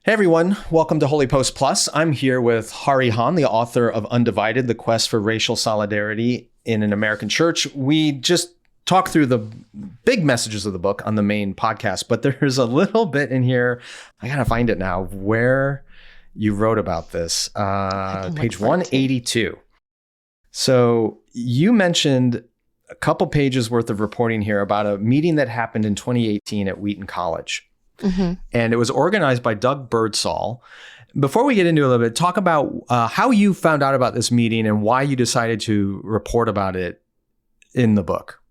Hey everyone, welcome to Holy Post Plus. I'm here with Hahrie Han, the author of Undivided, The Quest for Racial Solidarity in an American Church. We just talked through the big messages of the book on the main podcast, but there's a little bit in here, I gotta find it now, where you wrote about this. Page 182. So you mentioned a couple pages worth of reporting here about a meeting that happened in 2018 at Wheaton College. Mm-hmm. And it was organized by Doug Birdsall. Before we get into it a little bit, talk about how you found out about this meeting and why you decided to report about it in the book.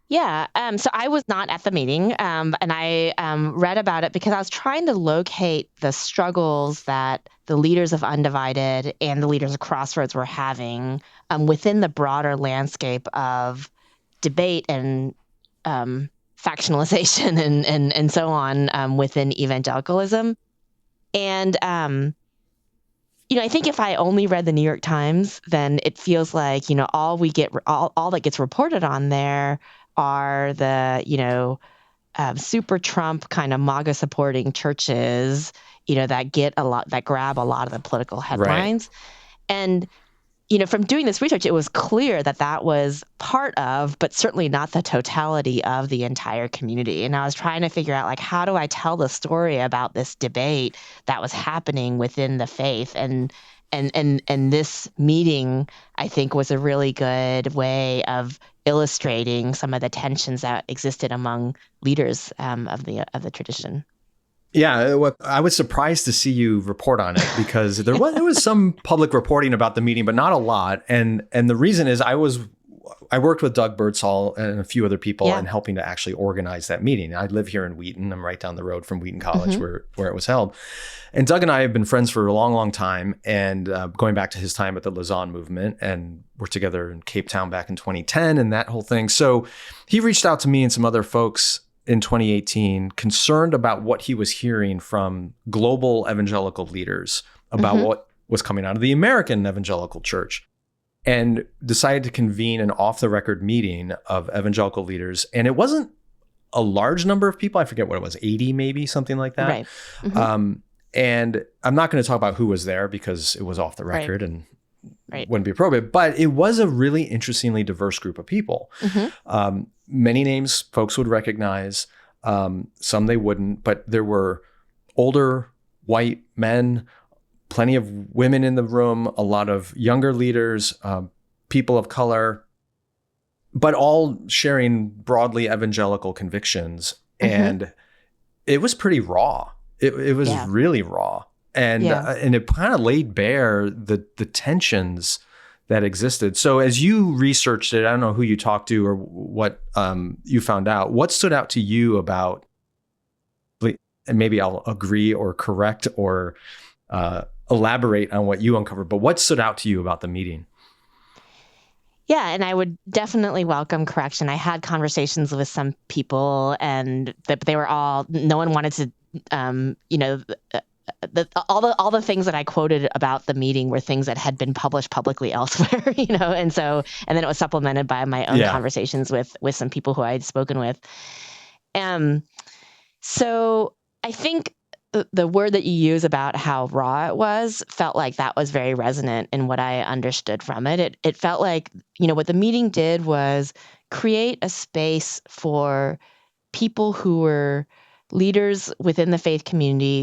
Yeah. So I was not at the meeting, and I read about it because I was trying to locate the struggles that the leaders of Undivided and the leaders of Crossroads were having within the broader landscape of debate and factionalization and so on within evangelicalism. And, I think if I only read the New York Times, then it feels like, all that gets reported on there are the, super Trump kind of MAGA supporting churches, that grab a lot of the political headlines. Right. And, from doing this research, it was clear that that was part of, but certainly not the totality of the entire community. And I was trying to figure out, how do I tell the story about this debate that was happening within the faith? And this meeting, I think, was a really good way of illustrating some of the tensions that existed among leaders of the tradition. Yeah, I was surprised to see you report on it because there was some public reporting about the meeting, but not a lot. And the reason is I worked with Doug Birdsall and a few other people in helping to actually organize that meeting. I live here in Wheaton. I'm right down the road from Wheaton College where it was held. And Doug and I have been friends for a long, long time, and going back to his time at the Lausanne movement, and we're together in Cape Town back in 2010 and that whole thing. So he reached out to me and some other folks in 2018, concerned about what he was hearing from global evangelical leaders about what was coming out of the American evangelical church, and decided to convene an off-the-record meeting of evangelical leaders. And it wasn't a large number of people. I forget what it was, 80 maybe, something like that. Right. Mm-hmm. And I'm not going to talk about who was there because it was off the record and wouldn't be appropriate. But it was a really interestingly diverse group of people. Many names folks would recognize, some they wouldn't, but there were older white men, plenty of women in the room, a lot of younger leaders, people of color, but all sharing broadly evangelical convictions. And it was pretty raw. It was really raw. And it kind of laid bare the tensions that existed. So as you researched it, I don't know who you talked to or what you found out. What stood out to you about, and maybe I'll agree or correct or elaborate on what you uncovered, but what stood out to you about the meeting? Yeah, and I would definitely welcome correction. I had conversations with some people, and they were no one wanted to, all the things that I quoted about the meeting were things that had been published publicly elsewhere, and then it was supplemented by my own conversations with some people who I had spoken with. So I think the word that you use about how raw it was felt like that was very resonant in what I understood from it. It felt like, what the meeting did was create a space for people who were leaders within the faith community